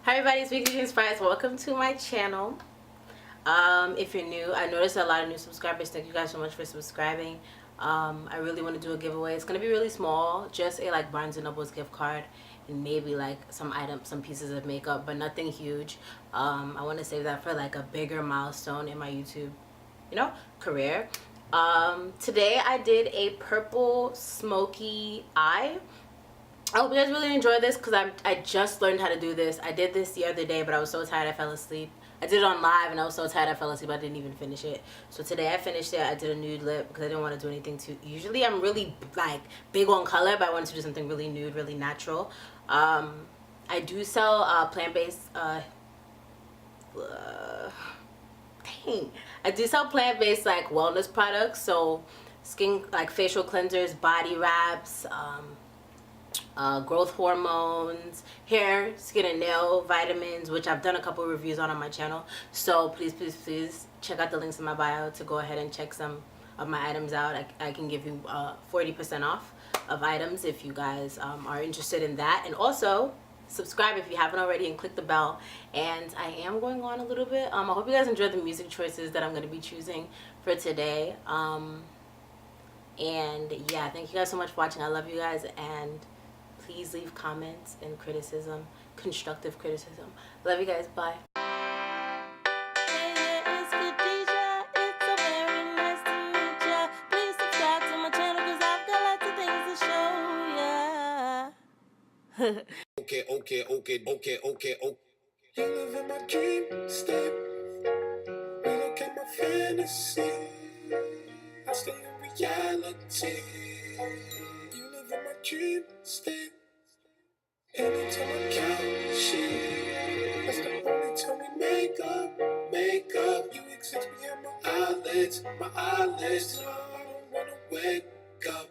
Hi everybody, it's Weekly Dreams Spice. Welcome to my channel. If you're new, I noticed a lot of new subscribers. Thank you guys so much for subscribing. I really want to do a giveaway. It's gonna be really small, just a like Barnes & Noble's gift card and maybe like some pieces of makeup, but nothing huge. I want to save that for like a bigger milestone in my YouTube, career. Today I did a purple smoky eye. I hope you guys really enjoy this because I just learned how to do this. I did this the other day, but I was so tired I fell asleep. I did it on live and I was so tired I fell asleep I didn't even finish it. So today I finished it. I did a nude lip because I didn't want to do anything too... Usually I'm really like big on color, but I wanted to do something really nude, really natural. I do sell plant-based... I do sell plant-based like wellness products. So skin, like facial cleansers, body wraps, growth hormones, hair, skin and nail vitamins, which I've done a couple reviews on my channel. So please check out the links in my bio to go ahead and check some of my items out. I can give you 40% off of items if you guys are interested in that. And also subscribe if you haven't already and click the bell. And I am going on a little bit. I hope you guys enjoyed the music choices that I'm going to be choosing for today. And yeah, thank you guys so much for watching. I love you guys, and please leave comments and criticism, constructive criticism. Love you guys. Bye. Okay. You live in my dream state. Look at my fantasy. I stay in reality. You live in my dream state. Anytime I count shit, that's the only time we make up. You exist behind my eyelids. So I don't wanna wake up.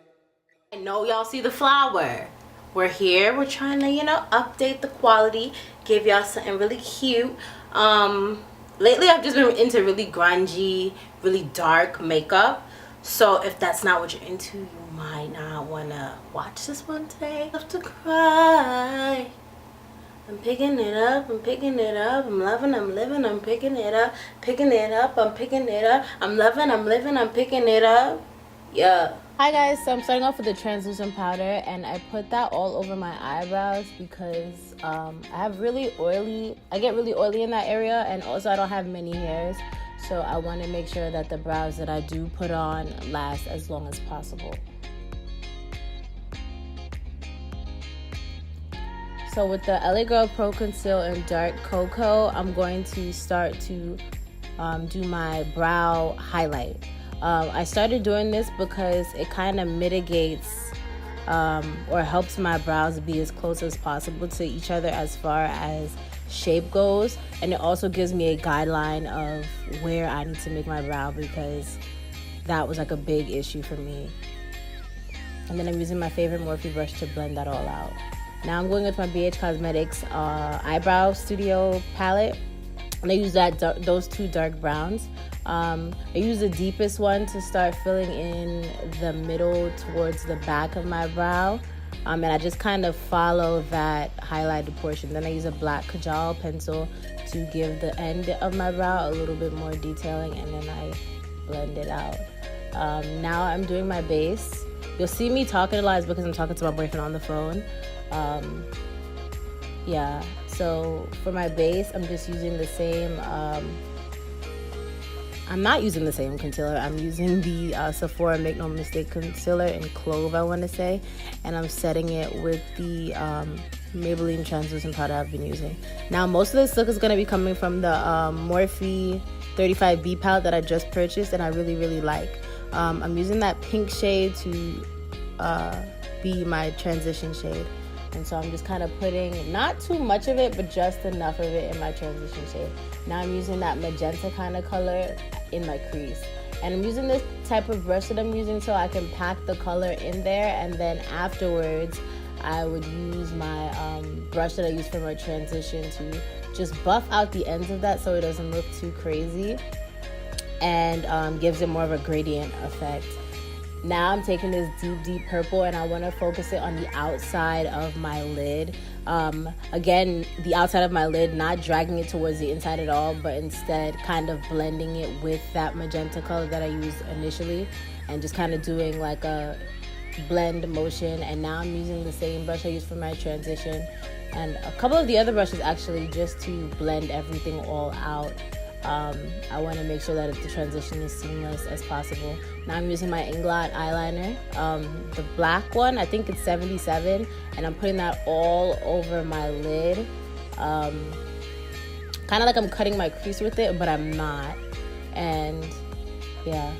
I know y'all see the flower. We're here. We're trying to, update the quality, give y'all something really cute. Lately I've just been into really grungy, really dark makeup. So if that's not what you're into, you might not want to watch this one today. I have to cry. I'm picking it up, I'm picking it up, I'm loving, I'm living, I'm picking it up, picking it up, I'm picking it up, I'm loving, I'm living, I'm picking it up. Yeah. Hi guys, so I'm starting off with the translucent powder, and I put that all over my eyebrows because I get really oily in that area, and also I don't have many hairs, so I want to make sure that the brows that I do put on last as long as possible. So with the LA Girl Pro Conceal in Dark Cocoa, I'm going to start to do my brow highlight. I started doing this because it kind of mitigates or helps my brows be as close as possible to each other as far as shape goes, and it also gives me a guideline of where I need to make my brow because that was like a big issue for me. And then I'm using my favorite Morphe brush to blend that all out. Now I'm going with my BH Cosmetics Eyebrow Studio palette, and I use those two dark browns. I use the deepest one to start filling in the middle towards the back of my brow, and I just kind of follow that highlighted portion. Then I use a black Kajal pencil to give the end of my brow a little bit more detailing, and then I blend it out. Now I'm doing my base. You'll see me talking a lot is because I'm talking to my boyfriend on the phone. Yeah, so for my base, I'm just using the same... I'm not using the same concealer. I'm using the Sephora Make No Mistake concealer in Clove, I want to say. And I'm setting it with the Maybelline translucent powder I've been using. Now, most of this look is going to be coming from the Morphe 35B palette that I just purchased and I really like. I'm using that pink shade to be my transition shade. And so I'm just kind of putting not too much of it, but just enough of it in my transition shade. Now I'm using that magenta kind of color in my crease. And I'm using this type of brush that I'm using so I can pack the color in there. And then afterwards, I would use my brush that I use for my transition to just buff out the ends of that so it doesn't look too crazy. And gives it more of a gradient effect. Now I'm taking this deep purple and I want to focus it on the outside of my lid. Again, the outside of my lid, not dragging it towards the inside at all, but instead kind of blending it with that magenta color that I used initially, and just kind of doing like a blend motion. And now I'm using the same brush I used for my transition and a couple of the other brushes actually, just to blend everything all out. I want to make sure that the transition is seamless as possible. Now I'm using my Inglot eyeliner, the black one, I think it's 77, and I'm putting that all over my lid. Kind of like I'm cutting my crease with it, but I'm not. And yeah,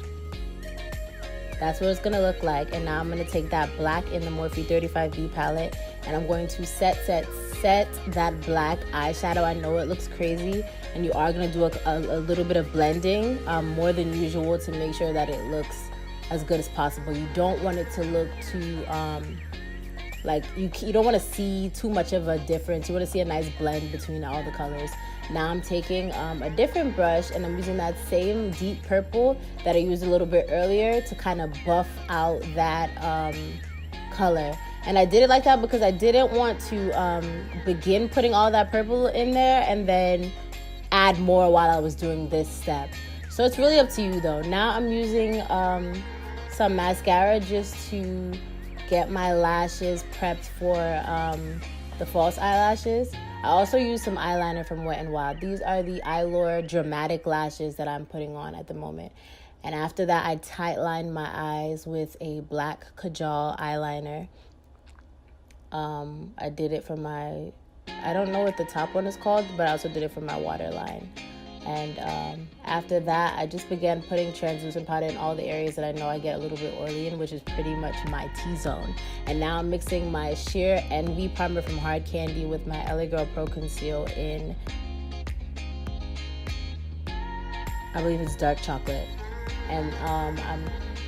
that's what it's gonna look like. And now I'm gonna take that black in the Morphe 35B palette, and I'm going to set that black eyeshadow. I know it looks crazy, and you are gonna do a little bit of blending, more than usual, to make sure that it looks as good as possible. You don't want it to look too like you don't want to see too much of a difference. You want to see a nice blend between all the colors. Now I'm taking a different brush, and I'm using that same deep purple that I used a little bit earlier to kind of buff out that color. And I did it like that because I didn't want to begin putting all that purple in there and then add more while I was doing this step. So it's really up to you though. Now I'm using some mascara just to get my lashes prepped for the false eyelashes. I also use some eyeliner from Wet n Wild. These are the Eyelure dramatic lashes that I'm putting on at the moment. And after that, I tight line my eyes with a black Kajal eyeliner. I did it for my, I don't know what the top one is called, but I also did it for my waterline. And after that, I just began putting translucent powder in all the areas that I know I get a little bit oily in, which is pretty much my T-zone. And now I'm mixing my Sheer Envy primer from Hard Candy with my LA Girl Pro Conceal in, I believe it's dark chocolate. And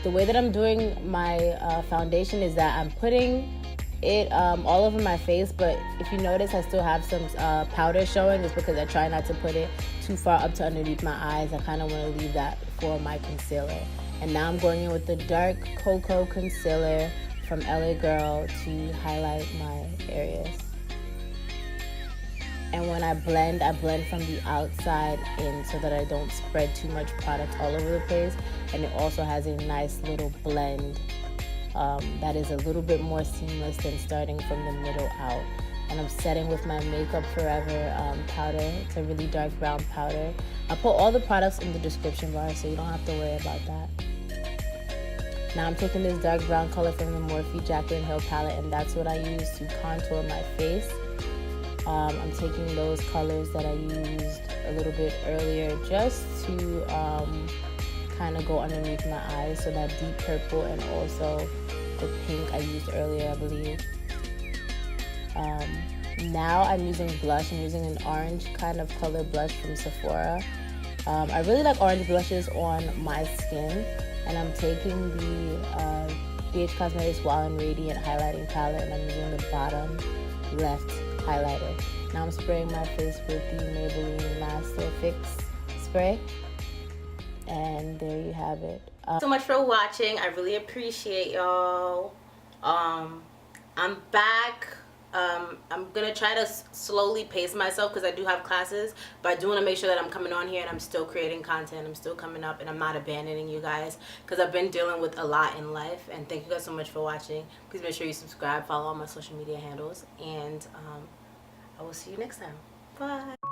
the way that I'm doing my foundation is that I'm putting it all over my face, but if you notice I still have some powder showing. It's because I try not to put it too far up to underneath my eyes. I kind of want to leave that for my concealer. And now I'm going in with the dark cocoa concealer from LA Girl to highlight my areas. And when I blend from the outside in so that I don't spread too much product all over the place. And it also has a nice little blend that is a little bit more seamless than starting from the middle out. And I'm setting with my Makeup Forever powder. It's a really dark brown powder. I'll put all the products in the description bar so you don't have to worry about that. Now I'm taking this dark brown color from the Morphe Jaclyn Hill palette, and that's what I use to contour my face. I'm taking those colors that I used a little bit earlier just to kind of go underneath my eyes, so that deep purple and also the pink I used earlier, I believe. Now I'm using blush. I'm using an orange kind of color blush from Sephora. I really like orange blushes on my skin, and I'm taking the BH Cosmetics Wild and Radiant highlighting palette, and I'm using the bottom left highlighter. Now I'm spraying my face with the Maybelline instafix spray. And there you have it. So much for watching. I really appreciate y'all. I'm back. I'm gonna try to slowly pace myself because I do have classes, but I do want to make sure that I'm coming on here and I'm still creating content. I'm still coming up, and I'm not abandoning you guys because I've been dealing with a lot in life. And thank you guys so much for watching. Please make sure you subscribe, follow all my social media handles, and I will see you next time. Bye.